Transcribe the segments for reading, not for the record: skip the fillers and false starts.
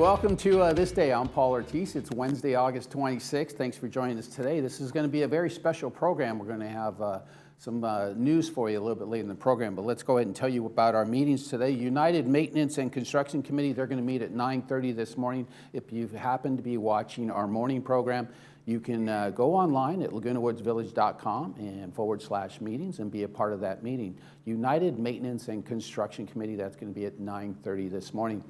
Welcome to This Day. I'm Paul Ortiz. It's Wednesday, August 26th. Thanks for joining us today. This is going to be a very special program. We're going to have some news for you a little bit later in the program, but let's go ahead and tell you about our meetings today. United Maintenance and Construction Committee, they're going to meet at 9:30 this morning. If you happen to be watching our morning program, you can go online at LagunaWoodsVillage.com and /meetings and be a part of that meeting. United Maintenance and Construction Committee, that's going to be at 9:30 this morning.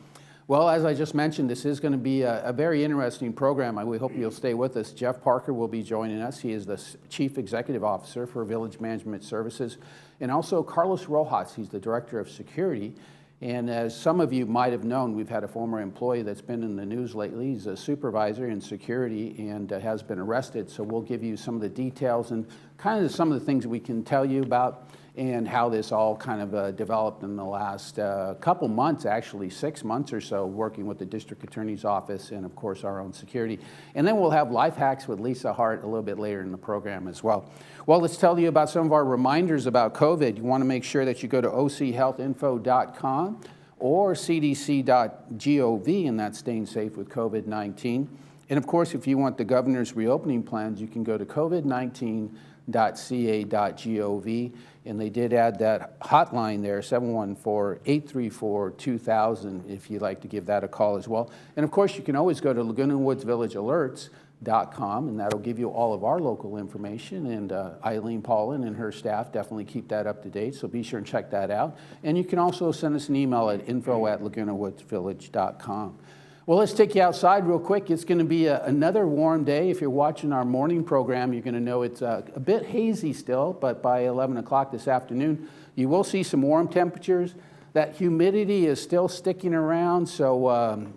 Well, as I just mentioned, this is going to be a very interesting program. We hope you'll stay with us. Jeff Parker will be joining us. He is the Chief Executive Officer for Village Management Services. And also Carlos Rojas, he's the Director of Security. And as some of you might have known, we've had a former employee that's been in the news lately. He's a supervisor in security and has been arrested. So we'll give you some of the details and kind of some of the things we can tell you about and how this all kind of developed in the last couple months, actually 6 months or so, working with the District Attorney's Office and, of course, our own security. And then we'll have life hacks with Lisa Hart a little bit later in the program as well. Well, let's tell you about some of our reminders about COVID. You want to make sure that you go to ochealthinfo.com or cdc.gov, and that's staying safe with COVID-19. And, of course, if you want the governor's reopening plans, you can go to covid19.ca.gov. And they did add that hotline there, 714-834-2000, if you'd like to give that a call as well. And of course, you can always go to LagunaWoodsVillageAlerts.com, and that'll give you all of our local information. And Eileen Paulin and her staff definitely keep that up to date, so be sure and check that out. And you can also send us an email at info@LagunaWoodsVillage.com. Well, let's take you outside real quick. It's going to be another warm day. If you're watching our morning program, you're going to know it's a bit hazy still, but by 11 o'clock this afternoon, you will see some warm temperatures. That humidity is still sticking around, so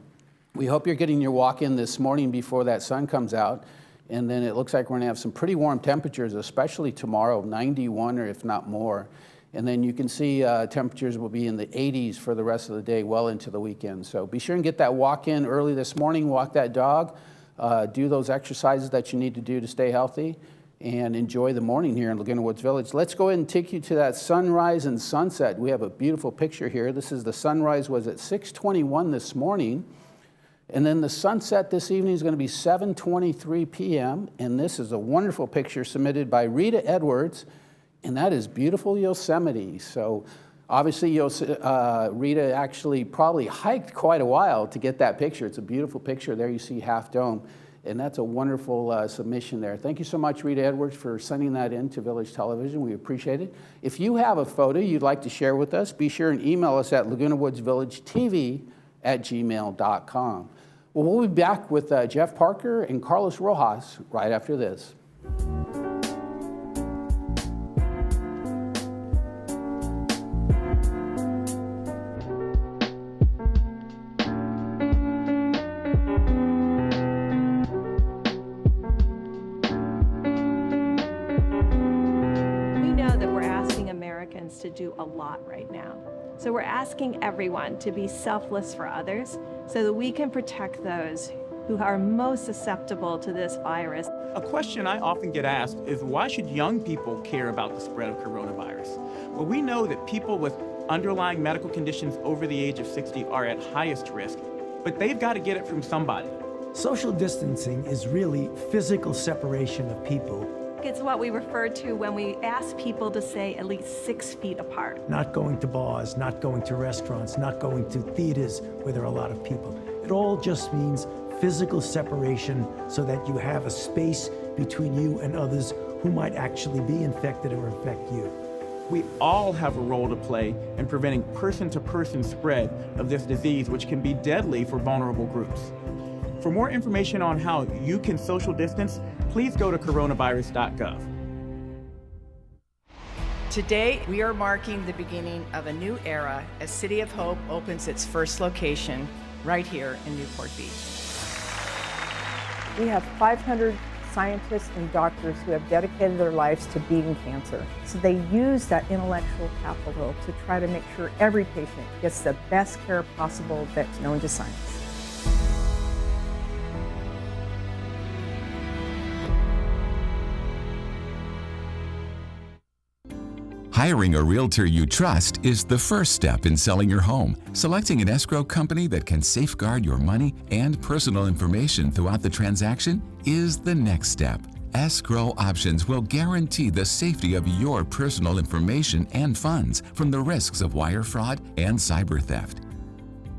we hope you're getting your walk in this morning before that sun comes out. And then it looks like we're going to have some pretty warm temperatures, especially tomorrow, 91 or if not more. And then you can see temperatures will be in the 80s for the rest of the day, well into the weekend. So be sure and get that walk in early this morning, walk that dog, do those exercises that you need to do to stay healthy, and enjoy the morning here in Laguna Woods Village. Let's go ahead and take you to that sunrise and sunset. We have a beautiful picture here. This is the sunrise was at 6:21 this morning. And then the sunset this evening is going to be 7:23 p.m. And this is a wonderful picture submitted by Rita Edwards. And that is beautiful Yosemite. So obviously Rita actually probably hiked quite a while to get that picture. It's a beautiful picture. There you see Half Dome. And that's a wonderful submission there. Thank you so much, Rita Edwards, for sending that in to Village Television. We appreciate it. If you have a photo you'd like to share with us, be sure and email us at LagunaWoodsVillageTV@gmail.com. Well, we'll be back with Jeff Parker and Carlos Rojas right after this. To do a lot right now. So we're asking everyone to be selfless for others so that we can protect those who are most susceptible to this virus. A question I often get asked is why should young people care about the spread of coronavirus? Well, we know that people with underlying medical conditions over the age of 60 are at highest risk, but they've got to get it from somebody. Social distancing is really physical separation of people. It's what we refer to when we ask people to stay at least 6 feet apart. Not going to bars, not going to restaurants, not going to theaters where there are a lot of people. It all just means physical separation so that you have a space between you and others who might actually be infected or infect you. We all have a role to play in preventing person-to-person spread of this disease, which can be deadly for vulnerable groups. For more information on how you can social distance, please go to coronavirus.gov. Today, we are marking the beginning of a new era as City of Hope opens its first location right here in Newport Beach. We have 500 scientists and doctors who have dedicated their lives to beating cancer. So they use that intellectual capital to try to make sure every patient gets the best care possible that's known to science. Hiring a realtor you trust is the first step in selling your home. Selecting an escrow company that can safeguard your money and personal information throughout the transaction is the next step. Escrow Options will guarantee the safety of your personal information and funds from the risks of wire fraud and cyber theft.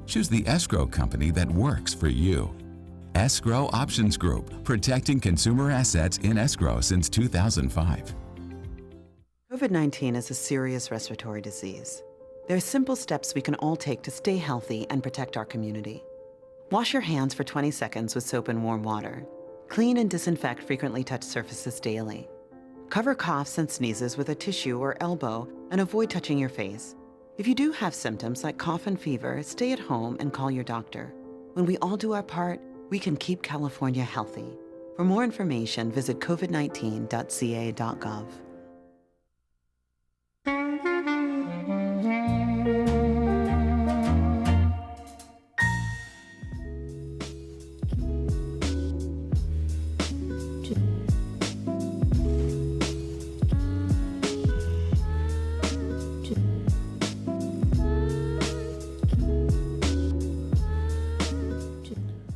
Choose the escrow company that works for you. Escrow Options Group, protecting consumer assets in escrow since 2005. COVID-19 is a serious respiratory disease. There are simple steps we can all take to stay healthy and protect our community. Wash your hands for 20 seconds with soap and warm water. Clean and disinfect frequently touched surfaces daily. Cover coughs and sneezes with a tissue or elbow and avoid touching your face. If you do have symptoms like cough and fever, stay at home and call your doctor. When we all do our part, we can keep California healthy. For more information, visit covid19.ca.gov.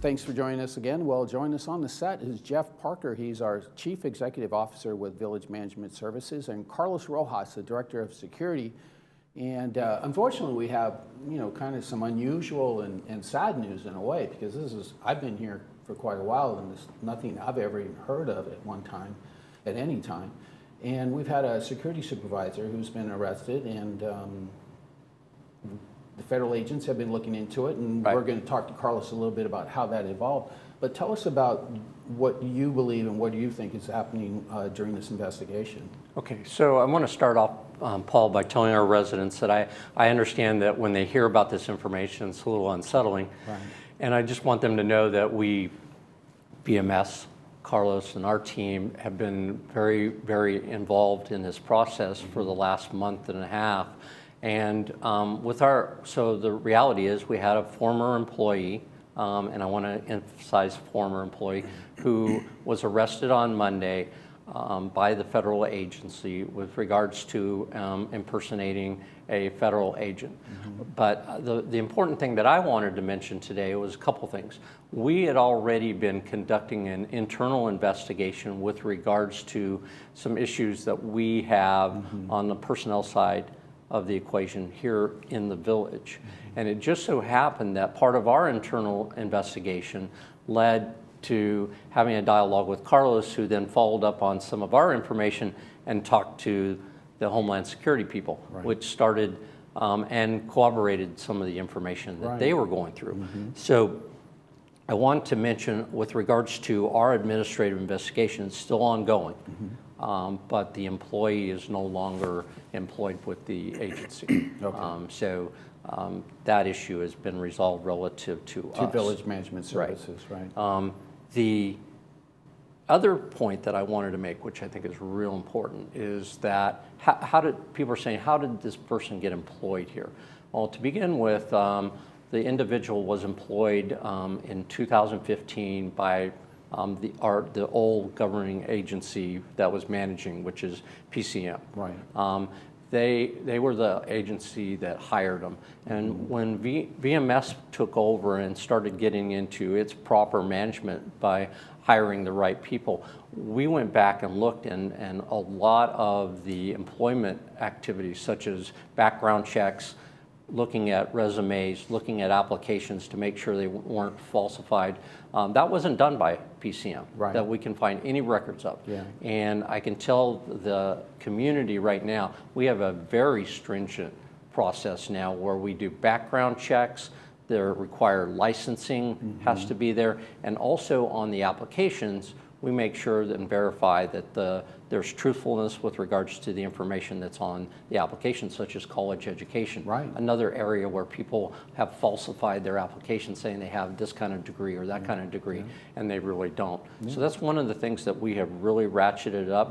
Thanks for joining us again. Well, joining us on the set is Jeff Parker. He's our Chief Executive Officer with Village Management Services, and Carlos Rojas, the Director of Security. And unfortunately, we have, kind of some unusual and sad news in a way, because I've been here for quite a while, and there's nothing I've ever even heard of at one time, at any time. And we've had a security supervisor who's been arrested, and the federal agents have been looking into it, and we're going to talk to Carlos a little bit about how that evolved. But tell us about what you believe and what you think is happening during this investigation. Okay, so I want to start off, Paul, by telling our residents that I understand that when they hear about this information, it's a little unsettling. Right. And I just want them to know that we, VMS, Carlos, and our team have been very, very involved in this process for the last month and a half. And so the reality is we had a former employee, and I want to emphasize former employee, who was arrested on Monday by the federal agency with regards to impersonating a federal agent. Mm-hmm. But the important thing that I wanted to mention today was a couple things. We had already been conducting an internal investigation with regards to some issues that we have on the personnel side of the equation here in the village. And it just so happened that part of our internal investigation led to having a dialogue with Carlos, who then followed up on some of our information and talked to the Homeland Security people, which started and corroborated some of the information that they were going through. So I want to mention, with regards to our administrative investigation, it's still ongoing. But the employee is no longer employed with the agency. So that issue has been resolved relative to us. Village Management Services, right. The other point that I wanted to make, which I think is real important, is that people are saying, how did this person get employed here? Well, to begin with, the individual was employed in 2015 by the old governing agency that was managing, which is PCM. Right. They were the agency that hired them. And when VMS took over and started getting into its proper management by hiring the right people, we went back and looked, and a lot of the employment activities, such as background checks, looking at resumes, looking at applications to make sure they weren't falsified. That wasn't done by PCM, that we can find any records of. Yeah. And I can tell the community right now, we have a very stringent process now where we do background checks, their required licensing has to be there, and also on the applications, we make sure and verify that there's truthfulness with regards to the information that's on the application, such as college education. Right. Another area where people have falsified their application saying they have this kind of degree or that kind of degree, and they really don't. So that's one of the things that we have really ratcheted up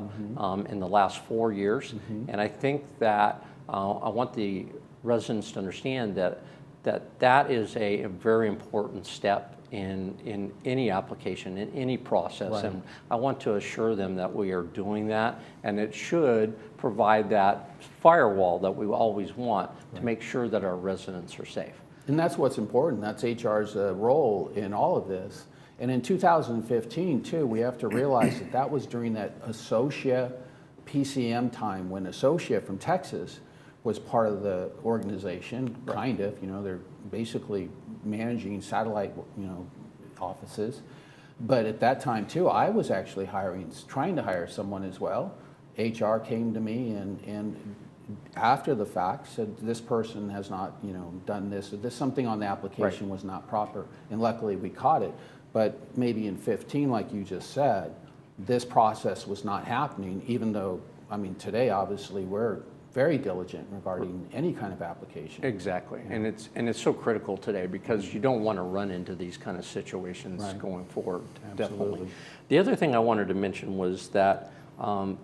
in the last 4 years. And I think that I want the residents to understand that is a very important step in any application, in any process. Right. And I want to assure them that we are doing that, and it should provide that firewall that we always want to make sure that our residents are safe. And that's what's important. That's HR's role in all of this. And in 2015, too, we have to realize that that was during that Associa PCM time when Associa from Texas was part of the organization, kind of. You know, they're basically managing satellite, offices. But at that time, too, I was actually trying to hire someone as well. HR came to me and after the fact said, this person has not, done this, or this something on the application was not proper. And luckily we caught it. But maybe in 15, like you just said, this process was not happening, even though, today, obviously, we're very diligent regarding any kind of application. Exactly, and it's so critical today because you don't want to run into these kind of situations going forward. Absolutely. Definitely. The other thing I wanted to mention was that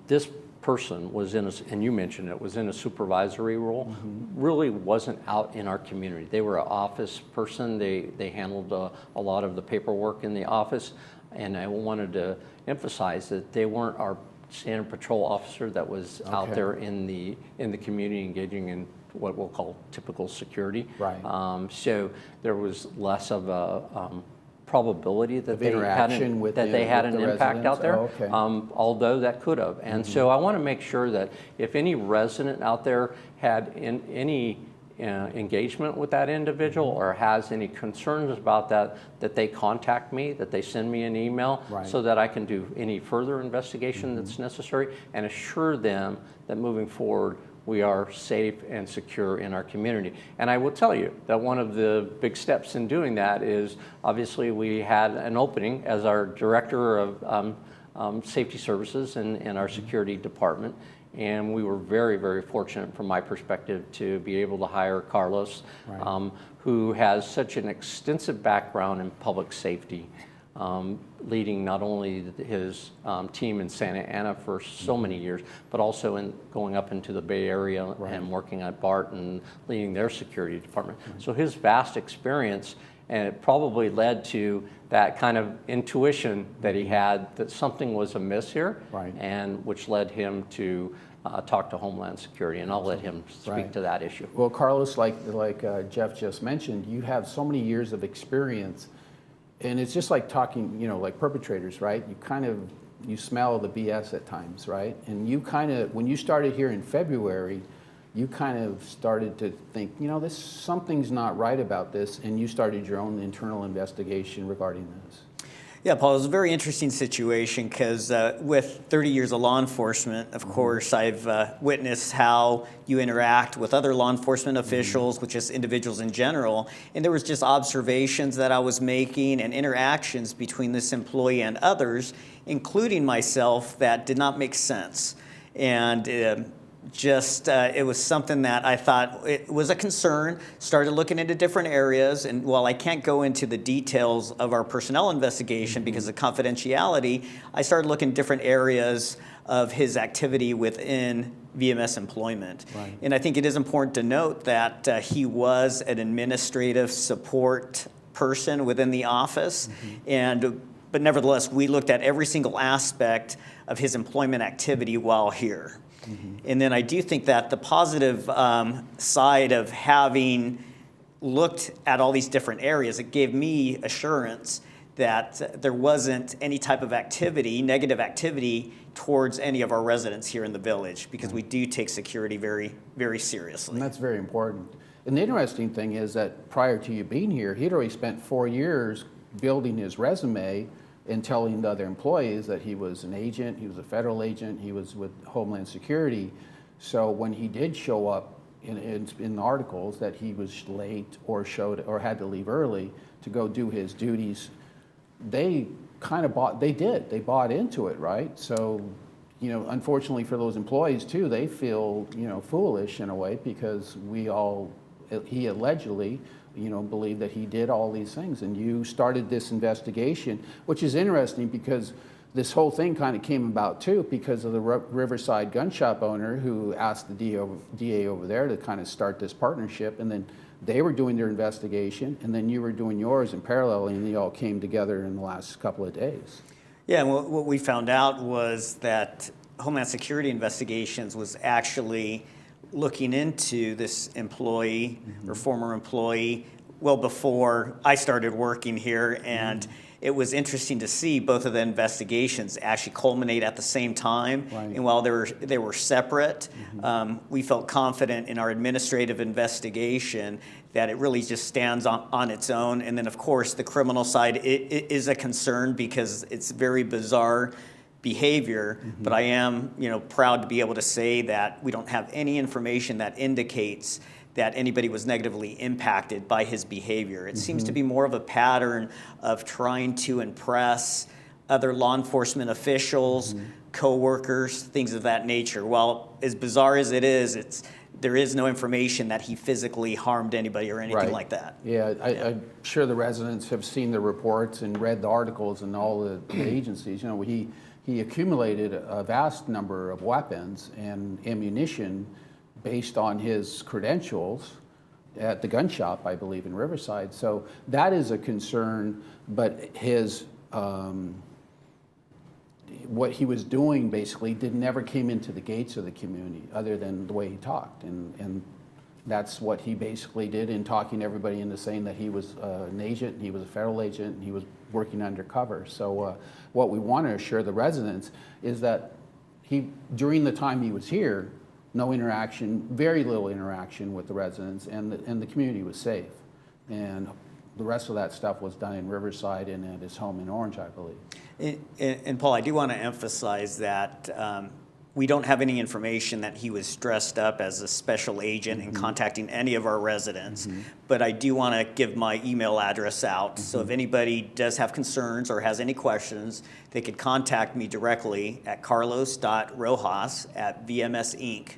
this person was and you mentioned it, was in a supervisory role, really wasn't out in our community. They were an office person. They handled a lot of the paperwork in the office, and I wanted to emphasize that they weren't our standard patrol officer that was out there in the community engaging in what we'll call typical security. Right. So there was less of a probability that they had an impact out there, although that could have. And so I want to make sure that if any resident out there had any engagement with that individual or has any concerns about that they contact me, that they send me an email so that I can do any further investigation that's necessary and assure them that moving forward we are safe and secure in our community. And I will tell you that one of the big steps in doing that is obviously we had an opening as our director of safety services in our security department. And we were very, very fortunate from my perspective to be able to hire Carlos, who has such an extensive background in public safety, leading not only his team in Santa Ana for so many years, but also in going up into the Bay Area and working at BART and leading their security department. So his vast experience, and it probably led to that kind of intuition that he had that something was amiss here, and which led him to talk to Homeland Security, and I'll let him speak to that issue. Well, Carlos, like Jeff just mentioned, you have so many years of experience, and it's just like talking, like perpetrators, right? You smell the BS at times, right? And when you started here in February, you kind of started to think, something's not right about this, and you started your own internal investigation regarding this. Yeah, Paul, it was a very interesting situation because with 30 years of law enforcement, of course, I've witnessed how you interact with other law enforcement officials, with just individuals in general, and there was just observations that I was making and interactions between this employee and others, including myself, that did not make sense. And it was something that I thought it was a concern, started looking into different areas, and while I can't go into the details of our personnel investigation because of confidentiality, I started looking at different areas of his activity within VMS employment. And I think it is important to note that he was an administrative support person within the office, but nevertheless, we looked at every single aspect of his employment activity while here. And then I do think that the positive side of having looked at all these different areas, it gave me assurance that there wasn't any type of activity, negative activity, towards any of our residents here in the village, because we do take security very, very seriously. And that's very important. And the interesting thing is that prior to you being here, he'd already spent 4 years building his resume and telling the other employees that he was an agent, he was a federal agent, he was with Homeland Security. So when he did show up in articles that he was late or had to leave early to go do his duties, they bought into it, right? So, unfortunately for those employees too, they feel, foolish in a way because he allegedly believe that he did all these things. And you started this investigation, which is interesting because this whole thing kind of came about too because of the Riverside gun shop owner who asked the DA over there to kind of start this partnership. And then They were doing their investigation, and then you were doing yours in parallel, and they all came together in the last couple of days. Yeah, and what we found out was that Homeland Security Investigations was actually looking into this employee or former employee well before I started working here, and it was interesting to see both of the investigations actually culminate at the same time. Right. And while they were separate, we felt confident in our administrative investigation that it really just stands on its own. And then, of course, the criminal side it is a concern because it's very bizarre behavior. But I am, proud to be able to say that we don't have any information that indicates that anybody was negatively impacted by his behavior. It seems to be more of a pattern of trying to impress other law enforcement officials, co-workers, things of that nature. While as bizarre as it is, there is no information that he physically harmed anybody or anything like that. Yeah, I'm sure the residents have seen the reports and read the articles and all the agencies. He accumulated a vast number of weapons and ammunition based on his credentials at the gun shop, I believe, in Riverside. So that is a concern, but his, what he was doing basically never came into the gates of the community other than the way he talked. And that's what he basically did in talking everybody into saying that he was an agent, he was a federal agent, and he was working undercover. So what we want to assure the residents is that during the time he was here, no interaction, very little interaction with the residents, and the community was safe. And the rest of that stuff was done in Riverside and at his home in Orange, I believe. And Paul, I do want to emphasize that we don't have any information that he was dressed up as a special agent and contacting any of our residents. But I do want to give my email address out. So if anybody does have concerns or has any questions, they could contact me directly at carlos.rojas@vmsinc.org.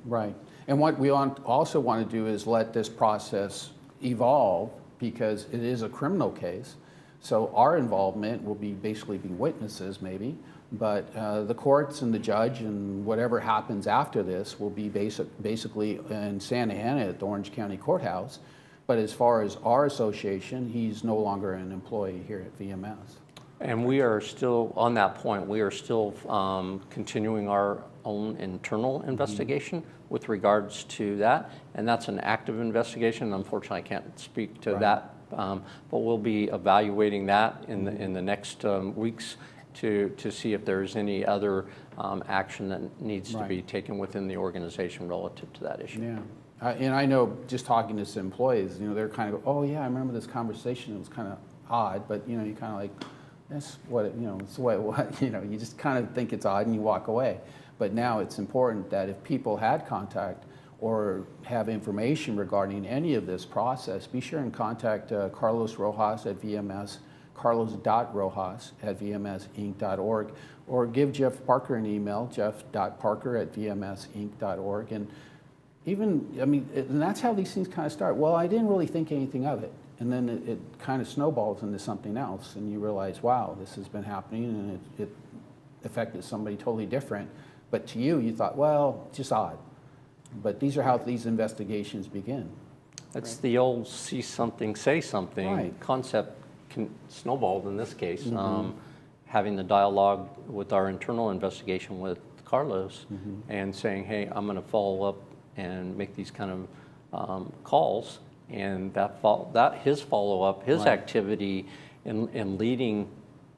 Right. And what we also want to do is let this process evolve, because it is a criminal case. So our involvement will be basically being witnesses, maybe, but the courts and the judge and whatever happens after this will be basically in Santa Ana at the Orange County Courthouse. But as far as our association, he's no longer an employee here at VMS. And we are still, on that point, we are still continuing our own internal investigation with regards to that. And that's an active investigation. Unfortunately, I can't speak to that, but we'll be evaluating that in the next weeks to see if there's any other action that needs to be taken within the organization relative to that issue. Yeah. And I know, just talking to some employees, they're kind of, oh yeah, I remember this conversation. It was kind of odd, but you kind of like, that's what it's what you just kind of think it's odd and you walk away. But now it's important that if people had contact or have information regarding any of this process, be sure and contact Carlos Rojas at VMS, carlos.rojas@vmsinc.org, or give Jeff Parker an email, jeff.parker@vmsinc.org. And and that's how these things kind of start. Well, I didn't really think anything of it. And then it kind of snowballs into something else, and you realize, wow, this has been happening, and it affected somebody totally different. But to you, you thought, well, just odd. But these are how these investigations begin. That's the old see something, say something concept snowballed in this case. Having the dialogue with our internal investigation with Carlos and saying, hey, I'm going to follow up and make these kind of calls. And his follow-up, his activity in leading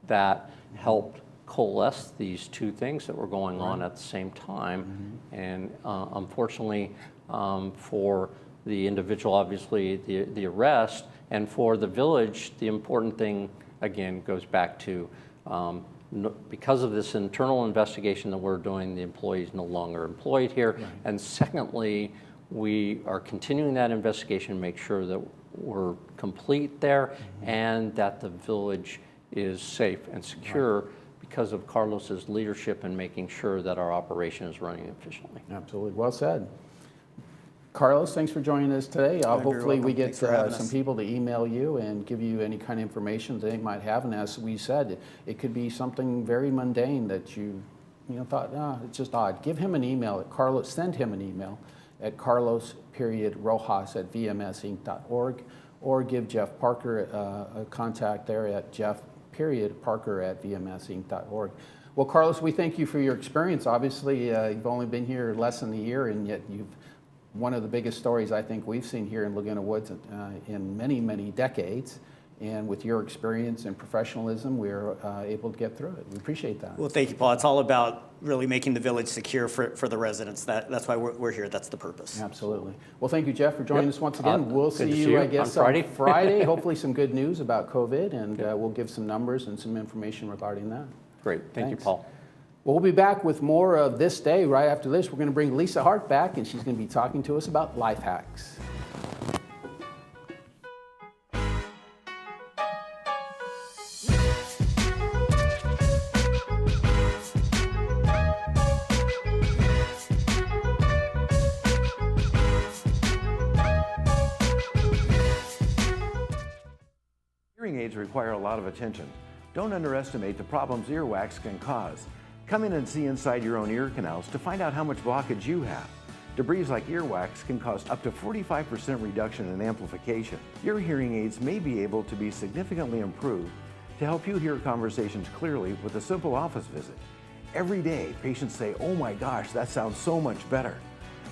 that helped coalesce these two things that were going on at the same time. And unfortunately, for the individual, obviously, the arrest, and for the village, the important thing, again, goes back to because of this internal investigation that we're doing, the employee is no longer employed here. And secondly, we are continuing that investigation to make sure that we're complete there and that the village is safe and secure because of Carlos's leadership in making sure that our operation is running efficiently. Absolutely. Well said. Carlos, thanks for joining us today. Hopefully we get some people to email you and give you any kind of information they might have. And as we said, it could be something very mundane that you thought, it's just odd. Give him an email at Carlos, send him an email at carlos.rojas@vmsinc.org, or give Jeff Parker a contact there at jeff.parker@vmsinc.org. Well, Carlos, we thank you for your experience. Obviously, you've only been here less than a year, and yet you've one of the biggest stories I think we've seen here in Laguna Woods in many, many decades. And with your experience and professionalism, we're able to get through it. We appreciate that. Well, thank you, Paul. It's all about really making the village secure for the residents. That's why we're here. That's the purpose. Absolutely. Well, thank you, Jeff, for joining us once again. We'll see to you, see you I guess, on Friday. Friday. Hopefully some good news about COVID, and we'll give some numbers and some information regarding that. Great. Thank you, Paul. Well, we'll be back with more of This Day right after this. We're going to bring Lisa Hart back, and she's going to be talking to us about life hacks. Hearing aids require a lot of attention. Don't underestimate the problems earwax can cause. Come in and see inside your own ear canals to find out how much blockage you have. Debris like earwax can cause up to 45% reduction in amplification. Your hearing aids may be able to be significantly improved to help you hear conversations clearly with a simple office visit. Every day, patients say, "Oh my gosh, that sounds so much better."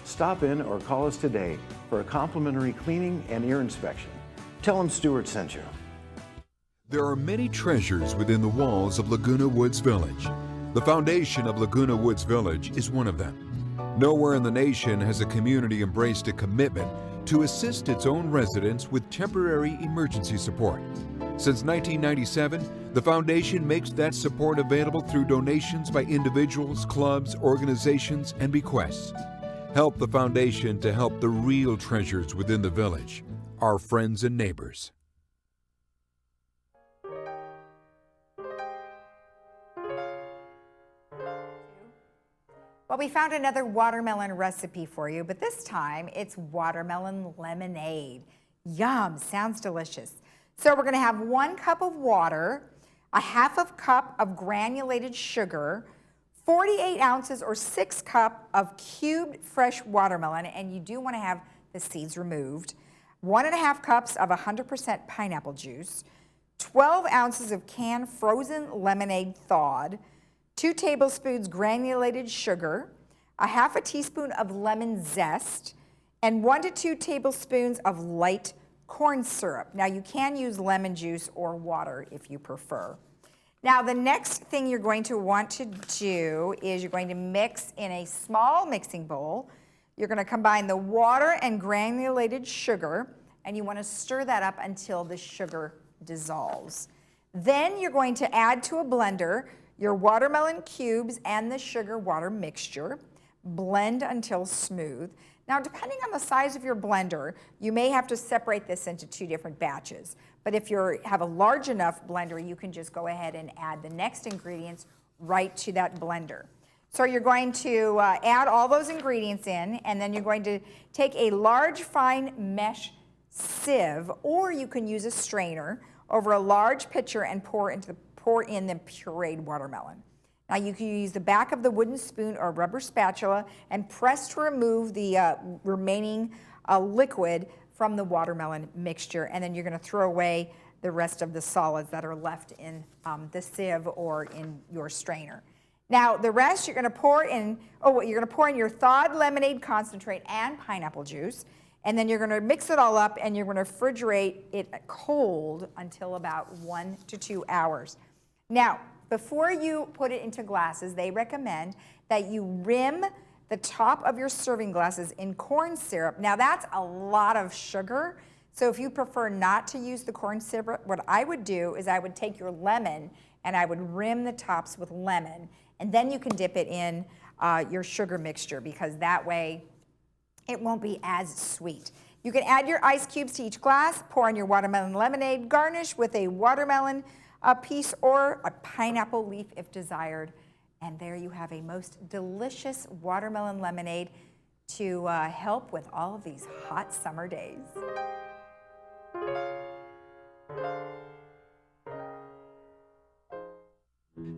Stop in or call us today for a complimentary cleaning and ear inspection. Tell them Stuart sent you. There are many treasures within the walls of Laguna Woods Village. The foundation of Laguna Woods Village is one of them. Nowhere in the nation has a community embraced a commitment to assist its own residents with temporary emergency support. Since 1997, the foundation makes that support available through donations by individuals, clubs, organizations, and bequests. Help the foundation to help the real treasures within the village, our friends and neighbors. Well, we found another watermelon recipe for you, but this time it's watermelon lemonade. Yum, sounds delicious. So we're gonna have 1 cup of water, a half of cup of granulated sugar, 48 ounces or 6 cups of cubed fresh watermelon, and you do wanna have the seeds removed, 1.5 cups of 100% pineapple juice, 12 ounces of canned frozen lemonade thawed, 2 tablespoons granulated sugar, a half a teaspoon of lemon zest, and 1 to 2 tablespoons of light corn syrup. Now you can use lemon juice or water if you prefer. Now the next thing you're going to want to do is you're going to mix in a small mixing bowl. You're going to combine the water and granulated sugar, and you want to stir that up until the sugar dissolves. Then you're going to add to a blender your watermelon cubes and the sugar water mixture. Blend until smooth. Now, depending on the size of your blender, you may have to separate this into 2 different batches. But if you have a large enough blender, you can just go ahead and add the next ingredients right to that blender. So you're going to add all those ingredients in, and then you're going to take a large fine mesh sieve, or you can use a strainer, over a large pitcher and pour in the pureed watermelon. Now you can use the back of the wooden spoon or rubber spatula and press to remove the remaining liquid from the watermelon mixture, and then you're going to throw away the rest of the solids that are left in the sieve or in your strainer. Now the rest you're going to pour in, you're going to pour in your thawed lemonade concentrate and pineapple juice, and then you're going to mix it all up and you're going to refrigerate it cold until about 1 to 2 hours. Now, before you put it into glasses, they recommend that you rim the top of your serving glasses in corn syrup. Now, that's a lot of sugar, so if you prefer not to use the corn syrup, what I would do is I would take your lemon and I would rim the tops with lemon, and then you can dip it in your sugar mixture, because that way it won't be as sweet. You can add your ice cubes to each glass, pour on your watermelon lemonade, garnish with a watermelon piece or a pineapple leaf if desired. And there you have a most delicious watermelon lemonade to help with all of these hot summer days.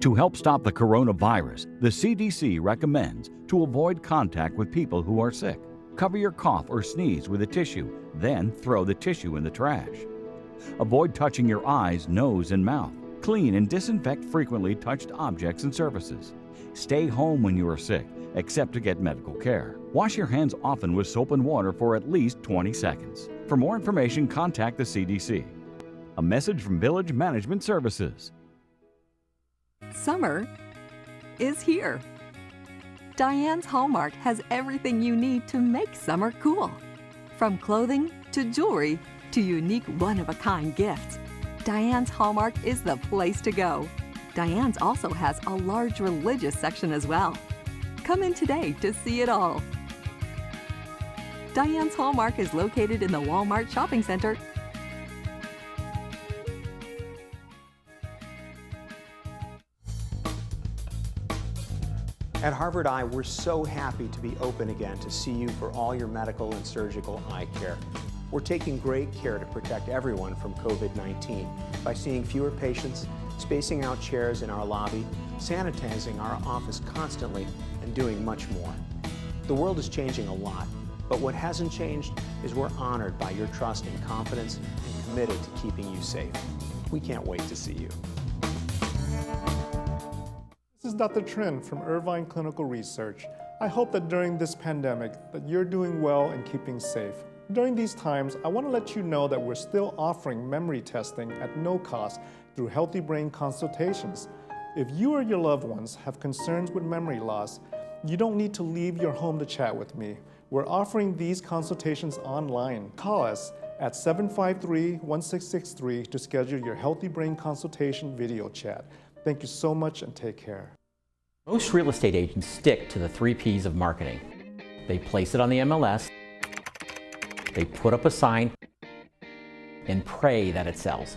To help stop the coronavirus, the CDC recommends to avoid contact with people who are sick. Cover your cough or sneeze with a tissue, then throw the tissue in the trash. Avoid touching your eyes, nose, and mouth. Clean and disinfect frequently touched objects and surfaces. Stay home when you are sick, except to get medical care. Wash your hands often with soap and water for at least 20 seconds. For more information, contact the CDC. A message from Village Management Services. Summer is here. Diane's Hallmark has everything you need to make summer cool. From clothing to jewelry to unique one-of-a-kind gifts, Diane's Hallmark is the place to go. Diane's also has a large religious section as well. Come in today to see it all. Diane's Hallmark is located in the Walmart Shopping Center. At Harvard Eye, we're so happy to be open again to see you for all your medical and surgical eye care. We're taking great care to protect everyone from COVID-19 by seeing fewer patients, spacing out chairs in our lobby, sanitizing our office constantly, and doing much more. The world is changing a lot, but what hasn't changed is we're honored by your trust and confidence and committed to keeping you safe. We can't wait to see you. This is Dr. Trin from Irvine Clinical Research. I hope that during this pandemic that you're doing well and keeping safe. During these times, I want to let you know that we're still offering memory testing at no cost through Healthy Brain consultations. If you or your loved ones have concerns with memory loss, you don't need to leave your home to chat with me. We're offering these consultations online. Call us at 753-1663 to schedule your Healthy Brain consultation video chat. Thank you so much and take care. Most real estate agents stick to the 3 Ps of marketing. They place it on the MLS, they put up a sign, and pray that it sells.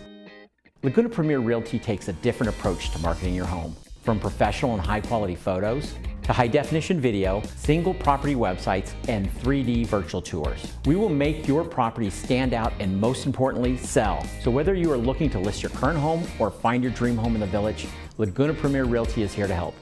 Laguna Premier Realty takes a different approach to marketing your home. From professional and high-quality photos to high-definition video, single property websites, and 3D virtual tours. We will make your property stand out and, most importantly, sell. So whether you are looking to list your current home or find your dream home in the Village, Laguna Premier Realty is here to help.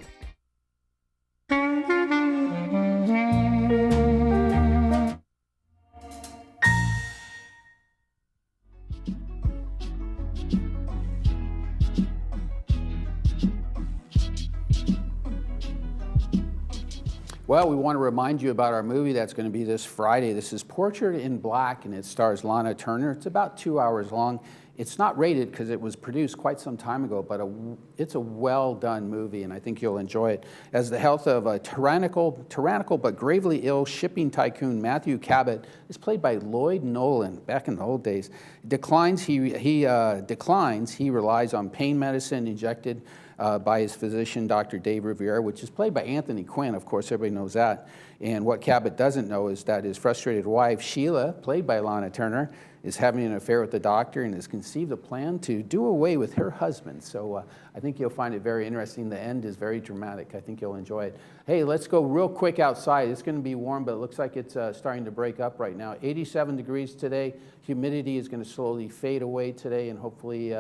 Well, we want to remind you about our movie that's going to be this Friday. This is Portrait in Black, and it stars Lana Turner. It's about 2 hours long. It's not rated because it was produced quite some time ago, but it's a well-done movie, and I think you'll enjoy it. As the health of a tyrannical but gravely ill shipping tycoon, Matthew Cabot, is played by Lloyd Nolan, back in the old days, declines, he relies on pain medicine injected by his physician, Dr. Dave Rivera, which is played by Anthony Quinn. Of course, everybody knows that. And what Cabot doesn't know is that his frustrated wife, Sheila, played by Lana Turner, is having an affair with the doctor and has conceived a plan to do away with her husband. So I think you'll find it very interesting. The end is very dramatic. I think you'll enjoy it. Hey, let's go real quick outside. It's going to be warm, but it looks like it's starting to break up right now. 87 degrees today. Humidity is going to slowly fade away today, and hopefully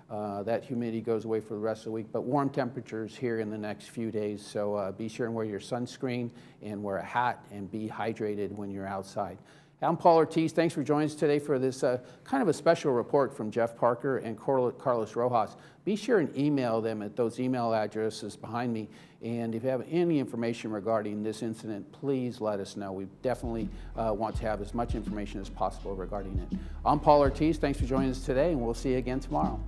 that humidity goes away for the rest of the week, but warm temperatures here in the next few days. So be sure and wear your sunscreen and wear a hat and be hydrated when you're outside. I'm Paul Ortiz. Thanks for joining us today for this kind of a special report from Jeff Parker and Carlos Rojas. Be sure and email them at those email addresses behind me. And if you have any information regarding this incident, please let us know. We definitely want to have as much information as possible regarding it. I'm Paul Ortiz. Thanks for joining us today, and we'll see you again tomorrow.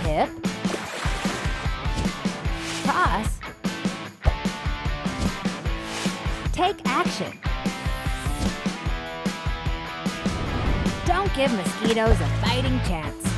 Tip, toss, take action. Don't give mosquitoes a fighting chance.